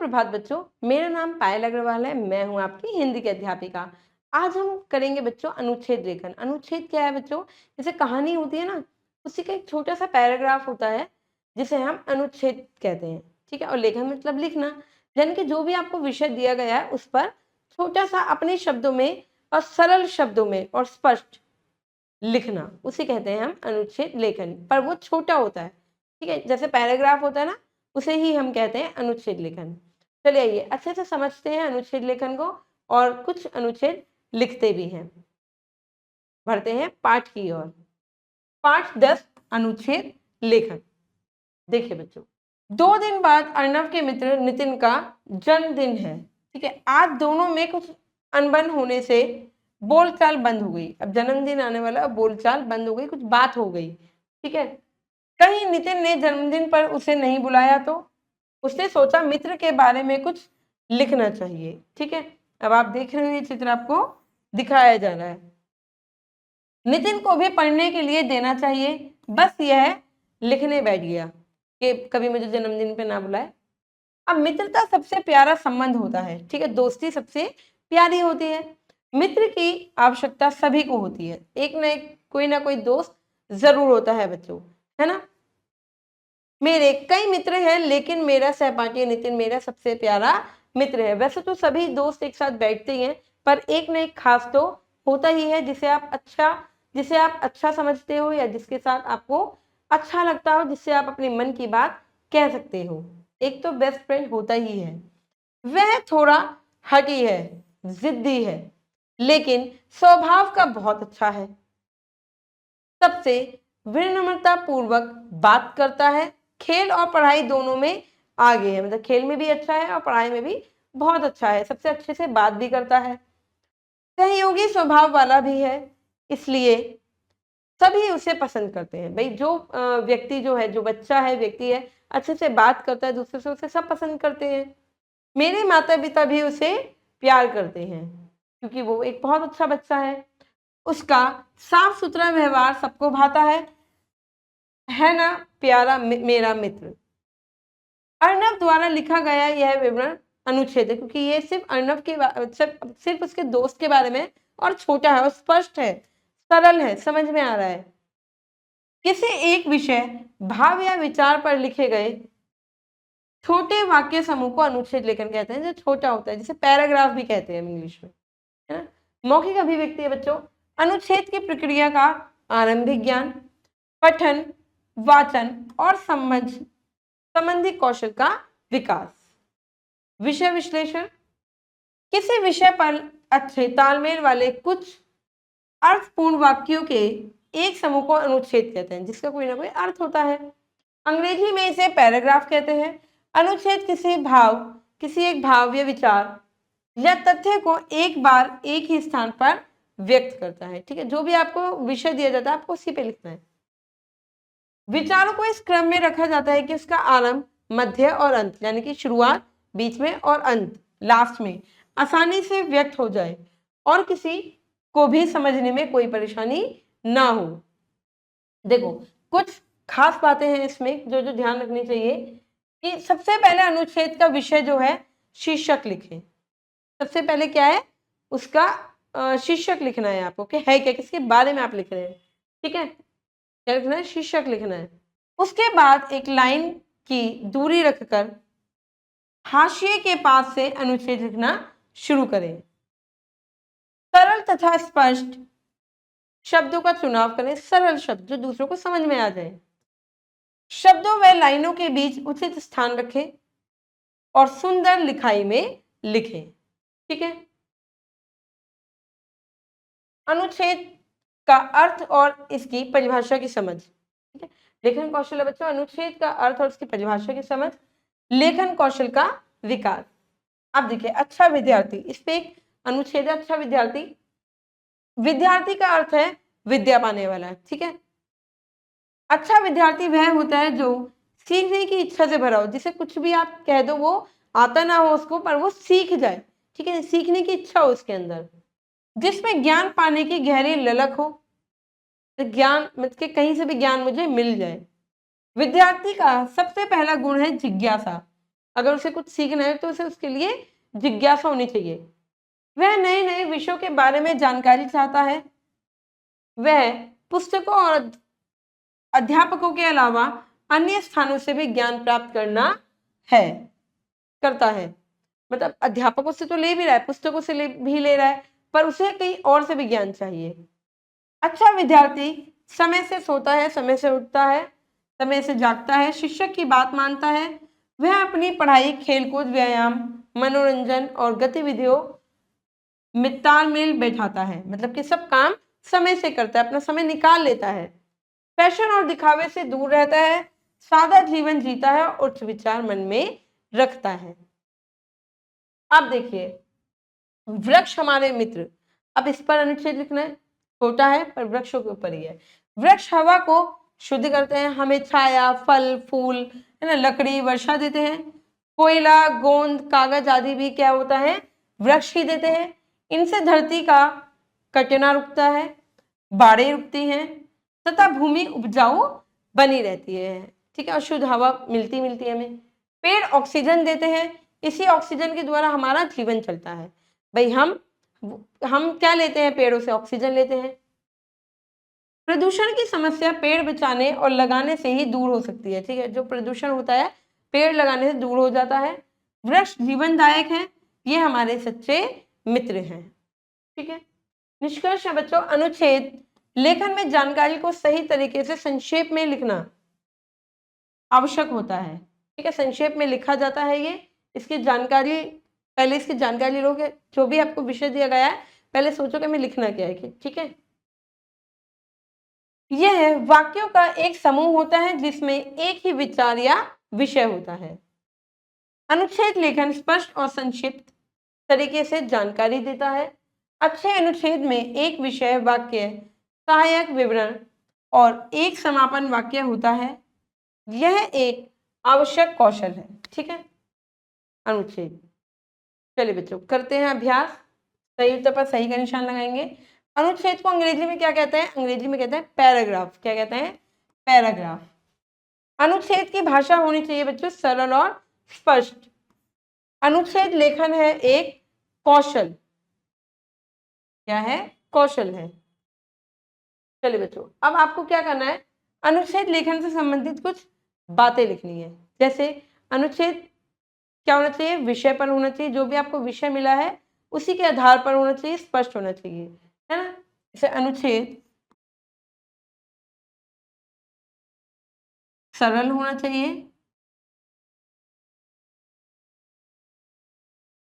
सुप्रभात बच्चों, मेरा नाम पायल अग्रवाल है। मैं हूं आपकी हिंदी की अध्यापिका। आज हम करेंगे बच्चों अनुच्छेद लेखन। अनुच्छेद क्या है बच्चों? जैसे कहानी होती है ना, उसी का एक छोटा सा पैराग्राफ होता है जिसे हम अनुच्छेद कहते हैं। ठीक है, और लेखन मतलब लिखना, यानी कि जो भी आपको विषय दिया गया है उस पर छोटा सा अपने शब्दों में और सरल शब्दों में और स्पष्ट लिखना, उसे कहते हैं हम अनुच्छेद लेखन। पर वो छोटा होता है, ठीक है, जैसे पैराग्राफ होता है ना, उसे ही हम कहते हैं अनुच्छेद लेखन। चलिए आइए अच्छे से समझते हैं अनुच्छेद लेखन को और कुछ अनुच्छेद लिखते भी हैं। बढ़ते हैं पाठ की ओर। पाठ 10, अनुच्छेद लेखन। देखिए बच्चों, 2 दिन बाद अर्णव के मित्र नितिन का जन्मदिन है। ठीक है, आज दोनों में कुछ अनबन होने से बोलचाल बंद हो गई। अब जन्मदिन आने वाला, बोलचाल बंद हो गई, कुछ बात हो गई। ठीक है, कहीं नितिन ने जन्मदिन पर उसे नहीं बुलाया तो उसने सोचा मित्र के बारे में कुछ लिखना चाहिए। ठीक है, अब आप देख रहे हो ये चित्र आपको दिखाया जा रहा है। नितिन को भी पढ़ने के लिए देना चाहिए, बस यह लिखने बैठ गया कि कभी मुझे जन्मदिन पे ना बुलाए। अब मित्रता सबसे प्यारा संबंध होता है। ठीक है, दोस्ती सबसे प्यारी होती है। मित्र की आवश्यकता सभी को होती है। एक ना कोई दोस्त जरूर होता है बच्चों, है ना। मेरे कई मित्र हैं, लेकिन मेरा सहपाठी नितिन मेरा सबसे प्यारा मित्र है। वैसे तो सभी दोस्त एक साथ बैठते ही हैं, पर एक न एक खास तो होता ही है जिसे आप अच्छा समझते हो, या जिसके साथ आपको अच्छा लगता हो, जिससे आप अपने मन की बात कह सकते हो। एक तो बेस्ट फ्रेंड होता ही है। वह थोड़ा हठी है, जिद्दी है, लेकिन स्वभाव का बहुत अच्छा है। सबसे विनम्रता पूर्वक बात करता है। खेल और पढ़ाई दोनों में आगे है, मतलब खेल में भी अच्छा है और पढ़ाई में भी बहुत अच्छा है। सबसे अच्छे से बात भी करता है। सहयोगी स्वभाव वाला भी है, इसलिए सभी उसे पसंद करते हैं। भाई जो व्यक्ति जो है, जो बच्चा है, व्यक्ति है, अच्छे से बात करता है दूसरे से, उसे सब पसंद करते हैं। मेरे माता पिता भी उसे प्यार करते हैं क्योंकि वो एक बहुत अच्छा बच्चा है। उसका साफ सुथरा व्यवहार सबको भाता है ना प्यारा मेरा मित्र। अर्णव द्वारा लिखा गया यह विवरण अनुच्छेद है, क्योंकि ये सिर्फ अर्णव के सिर्फ उसके दोस्त के बारे में, और छोटा है और स्पष्ट है, सरल है, समझ में आ रहा है। किसी एक विषय, भाव या विचार पर लिखे गए छोटे वाक्य समूह को अनुच्छेद लेखन कहते हैं, जो छोटा होता है, जिसे पैराग्राफ भी कहते हैं इंग्लिश में, है ना। मौखिक अभिव्यक्ति है बच्चों। अनुच्छेद की प्रक्रिया का आरंभिक ज्ञान, पठन, वाचन और संबंधी कौशल का विकास। विषय विश्लेषण, किसी विषय पर अच्छे तालमेल वाले कुछ अर्थपूर्ण वाक्यों के एक समूह को अनुच्छेद कहते हैं, जिसका कोई ना कोई अर्थ होता है। अंग्रेजी में इसे पैराग्राफ कहते हैं। अनुच्छेद किसी एक भाव या विचार या तथ्य को एक बार एक ही स्थान पर व्यक्त करता है। ठीक है, जो भी आपको विषय दिया जाता है आपको उसी पे लिखना है। विचारों को इस क्रम में रखा जाता है कि उसका आरंभ, मध्य और अंत, यानी कि शुरुआत, बीच में और अंत, लास्ट में, आसानी से व्यक्त हो जाए और किसी को भी समझने में कोई परेशानी ना हो। देखो, कुछ खास बातें हैं इसमें जो जो ध्यान रखनी चाहिए कि सबसे पहले अनुच्छेद का विषय जो है शीर्षक लिखें। सबसे पहले क्या है, उसका शीर्षक लिखना है आपको कि है क्या, किसके बारे में आप लिख रहे हैं। ठीक है, क्या लिखना है, शीर्षक लिखना है। उसके बाद एक लाइन की दूरी रखकर हाशिए के पास से अनुच्छेद लिखना शुरू करें। सरल तथा स्पष्ट शब्दों का चुनाव करें, सरल शब्द जो दूसरों को समझ में आ जाए। शब्दों व लाइनों के बीच उचित स्थान रखें और सुंदर लिखाई में लिखें। ठीक है, अनुच्छेद का अर्थ और इसकी परिभाषा की समझ। ठीक है, लेखन कौशल है बच्चों, अनुच्छेद का अर्थ और उसकी परिभाषा की समझ, लेखन कौशल का विकास। अब देखिए, अच्छा विद्यार्थी, इस पे एक अनुच्छेद है, अच्छा विद्यार्थी। विद्यार्थी का अर्थ है विद्या पाने वाला। ठीक है, अच्छा विद्यार्थी वह होता है जो सीखने की इच्छा से भरा हो, जिसे कुछ भी आप कह दो वो आता ना हो उसको, पर वो सीख जाए। ठीक है, सीखने की इच्छा हो उसके अंदर, जिसमें ज्ञान पाने की गहरी ललक हो, तो ज्ञान मतलब कि कहीं से भी ज्ञान मुझे मिल जाए। विद्यार्थी का सबसे पहला गुण है जिज्ञासा। अगर उसे कुछ सीखना है तो उसे उसके लिए जिज्ञासा होनी चाहिए। वह नए नए विषयों के बारे में जानकारी चाहता है। वह पुस्तकों और अध्यापकों के अलावा अन्य स्थानों से भी ज्ञान प्राप्त है करता है। मतलब अध्यापकों से तो ले भी रहा है, पुस्तकों से भी ले रहा है, पर उसे कहीं और से भी ज्ञान चाहिए। अच्छा विद्यार्थी समय से सोता है, समय से उठता है, समय से जागता है, शिक्षक की बात मानता है। वह अपनी पढ़ाई, खेलकूद, व्यायाम, मनोरंजन और गतिविधियों में तालमेल बैठाता है। मतलब कि सब काम समय से करता है, अपना समय निकाल लेता है। फैशन और दिखावे से दूर रहता है, सादा जीवन जीता है और उच्च विचार मन में रखता है। अब देखिए, वृक्ष हमारे मित्र। अब इस पर अनुच्छेद लिखना है, छोटा है पर वृक्षों के ऊपर ही है। वृक्ष हवा को शुद्ध करते हैं, हमें छाया, फल, फूल, है ना, लकड़ी, वर्षा देते हैं। कोयला, गोंद, कागज आदि भी क्या होता है, वृक्ष ही देते हैं। इनसे धरती का कटना रुकता है, बाढ़ें रुकती हैं तथा भूमि उपजाऊ बनी रहती है। ठीक है, और शुद्ध हवा मिलती है हमें। पेड़ ऑक्सीजन देते हैं, इसी ऑक्सीजन के द्वारा हमारा जीवन चलता है। भाई हम क्या लेते हैं, पेड़ों से ऑक्सीजन लेते हैं। प्रदूषण की समस्या पेड़ बचाने और लगाने से ही दूर हो सकती है। ठीक है, जो प्रदूषण होता है पेड़ लगाने से दूर हो जाता है। वृक्ष जीवनदायक है, ये हमारे सच्चे मित्र हैं। ठीक है, निष्कर्ष है बच्चों, अनुच्छेद लेखन में जानकारी को सही तरीके से संक्षेप में लिखना आवश्यक होता है। ठीक है, संक्षेप में लिखा जाता है ये। इसकी जानकारी, पहले इसकी जानकारी लोगे, जो भी आपको विषय दिया गया है पहले सोचो कि मैं लिखना क्या है। ठीक है, यह वाक्यों का एक समूह होता है जिसमें एक ही विचार या विषय होता है। अनुच्छेद लेखन स्पष्ट और संक्षिप्त तरीके से जानकारी देता है। अच्छे अनुच्छेद में एक विषय, वाक्य, सहायक विवरण और एक समापन वाक्य होता है। यह एक आवश्यक कौशल है। ठीक है, अनुच्छेद। चलिए बच्चों, करते हैं अभ्यास। सही उत्तर पर सही का निशान लगाएंगे। अनुच्छेद को अंग्रेजी में क्या कहते हैं, अंग्रेजी में कहते हैं पैराग्राफ। क्या कहते हैं, पैराग्राफ। अनुच्छेद की भाषा होनी चाहिए बच्चों सरल और स्पष्ट। अनुच्छेद लेखन है एक कौशल। क्या है, कौशल है। चलिए बच्चों, अब आपको क्या करना है, अनुच्छेद लेखन से संबंधित कुछ बातें लिखनी है। जैसे अनुच्छेद क्या होना चाहिए, विषय पर होना चाहिए, जो भी आपको विषय मिला है उसी के आधार पर होना चाहिए, स्पष्ट होना चाहिए, है ना। जैसे अनुच्छेद सरल होना चाहिए,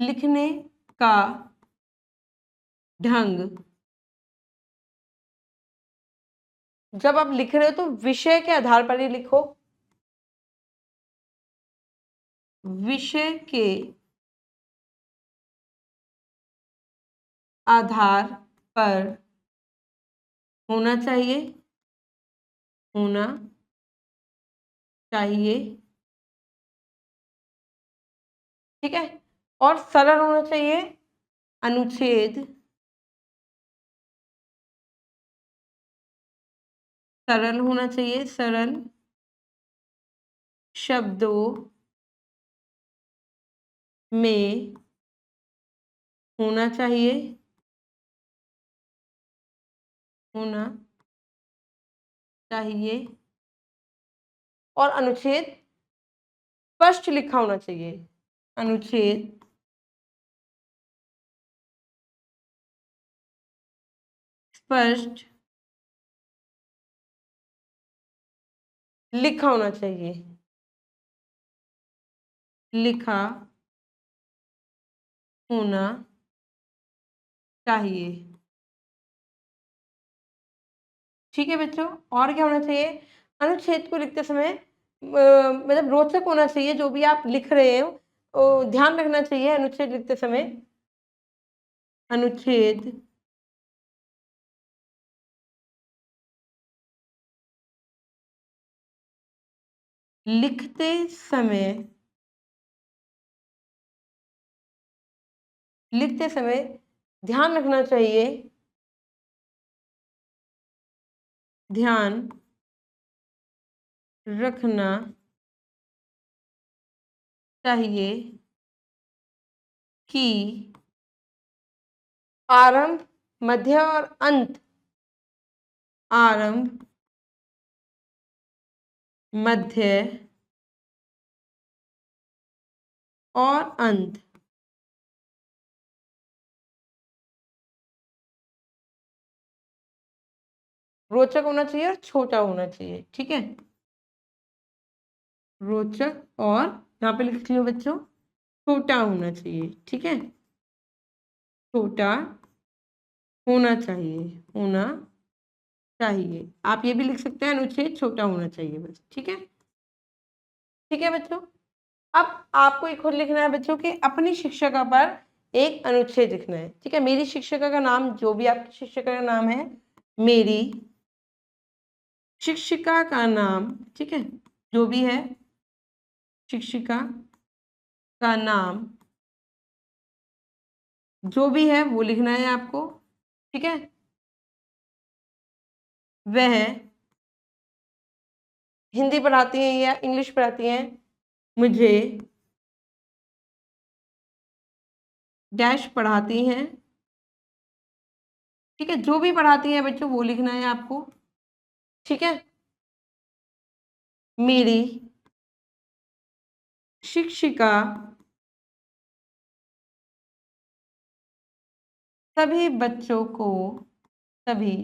लिखने का ढंग, जब आप लिख रहे हो तो विषय के आधार पर ही लिखो, विषय के आधार पर होना चाहिए, होना चाहिए। ठीक है, और सरल होना चाहिए। अनुच्छेद सरल होना चाहिए, सरल शब्दों में होना चाहिए, होना चाहिए। और अनुच्छेद स्पष्ट लिखा होना चाहिए, अनुच्छेद स्पष्ट लिखा होना चाहिए, लिखा होना चाहिए। ठीक है बच्चों, और क्या होना चाहिए, अनुच्छेद को लिखते समय मतलब रोचक होना चाहिए। जो भी आप लिख रहे हो ध्यान रखना चाहिए अनुच्छेद लिखते समय। अनुच्छेद लिखते समय, लिखते समय ध्यान रखना चाहिए, ध्यान रखना चाहिए कि आरंभ, मध्य और अंत, आरंभ, मध्य और अंत रोचक होना चाहिए और छोटा होना चाहिए। ठीक है, रोचक और यहाँ पे लिख लियो बच्चों छोटा होना चाहिए। ठीक है, छोटा होना चाहिए, होना चाहिए। आप ये भी लिख सकते हैं अनुच्छेद छोटा होना चाहिए बस। ठीक है, ठीक है बच्चों। अब आपको एक खुद लिखना है बच्चों कि अपनी शिक्षिका पर एक अनुच्छेद लिखना है। ठीक है, मेरी शिक्षिका का नाम, जो भी आपकी शिक्षिका का नाम है, मेरी शिक्षिका का नाम, ठीक है, जो भी है शिक्षिका का नाम, जो भी है वो लिखना है आपको। ठीक है, वह हिंदी पढ़ाती हैं या इंग्लिश पढ़ाती हैं, मुझे डैश पढ़ाती हैं। ठीक है, जो भी पढ़ाती हैं बच्चों वो लिखना है आपको। ठीक है, मेरी शिक्षिका सभी बच्चों को, सभी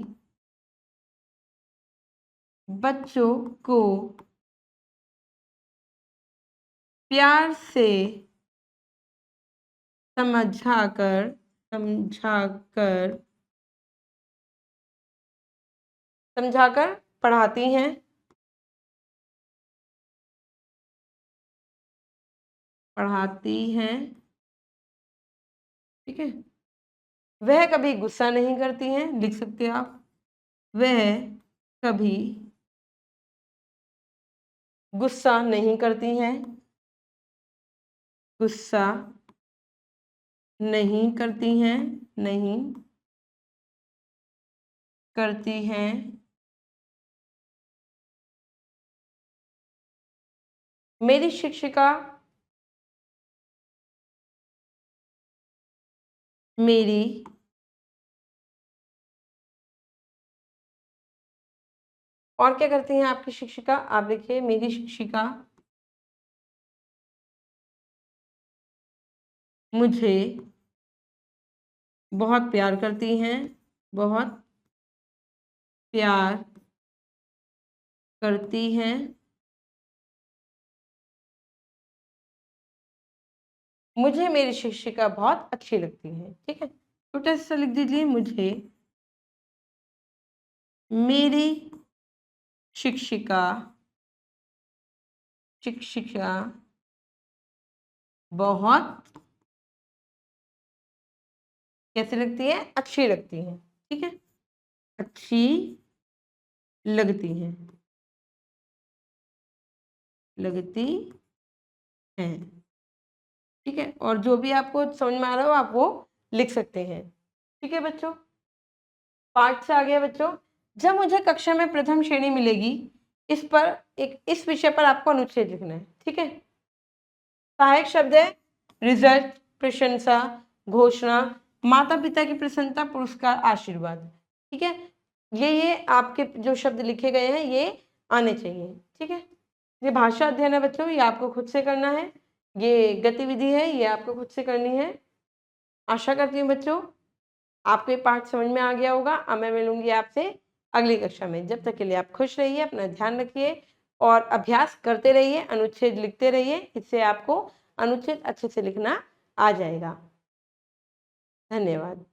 बच्चों को प्यार से समझाकर समझाकर समझाकर पढ़ाती हैं। पढ़ाती हैं। ठीक है, वह कभी गुस्सा नहीं करती हैं, लिख सकते हैं आप, वह कभी गुस्सा नहीं करती हैं, गुस्सा नहीं करती हैं, नहीं करती हैं। मेरी शिक्षिका मेरी और क्या करती हैं आपकी शिक्षिका, आप देखिए, मेरी शिक्षिका मुझे बहुत प्यार करती हैं, बहुत प्यार करती हैं। मुझे मेरी शिक्षिका बहुत अच्छी लगती है। ठीक है, छोटा सा लिख दीजिए, मुझे मेरी शिक्षिका शिक्षिका बहुत कैसे लगती है, अच्छी लगती है। ठीक है, अच्छी लगती हैं, लगती हैं। ठीक है, और जो भी आपको समझ में आ रहा हो आप वो लिख सकते हैं। ठीक है बच्चों, पाठ से आ गया बच्चों। जब मुझे कक्षा में प्रथम श्रेणी मिलेगी, इस पर इस विषय पर आपको अनुच्छेद लिखना है। ठीक है, सहायक शब्द है रिजल्ट, प्रशंसा, घोषणा, माता पिता की प्रसन्नता, पुरस्कार, आशीर्वाद। ठीक है, ये आपके जो शब्द लिखे गए हैं ये आने चाहिए। ठीक है, ये भाषा अध्ययन है बच्चों, ये आपको खुद से करना है, ये गतिविधि है, ये आपको खुद से करनी है। आशा करती हूँ बच्चों आपको ये पाठ समझ में आ गया होगा। अब मैं मिलूंगी आपसे अगली कक्षा में। जब तक के लिए आप खुश रहिए, अपना ध्यान रखिए और अभ्यास करते रहिए, अनुच्छेद लिखते रहिए। इससे आपको अनुच्छेद अच्छे से लिखना आ जाएगा। धन्यवाद।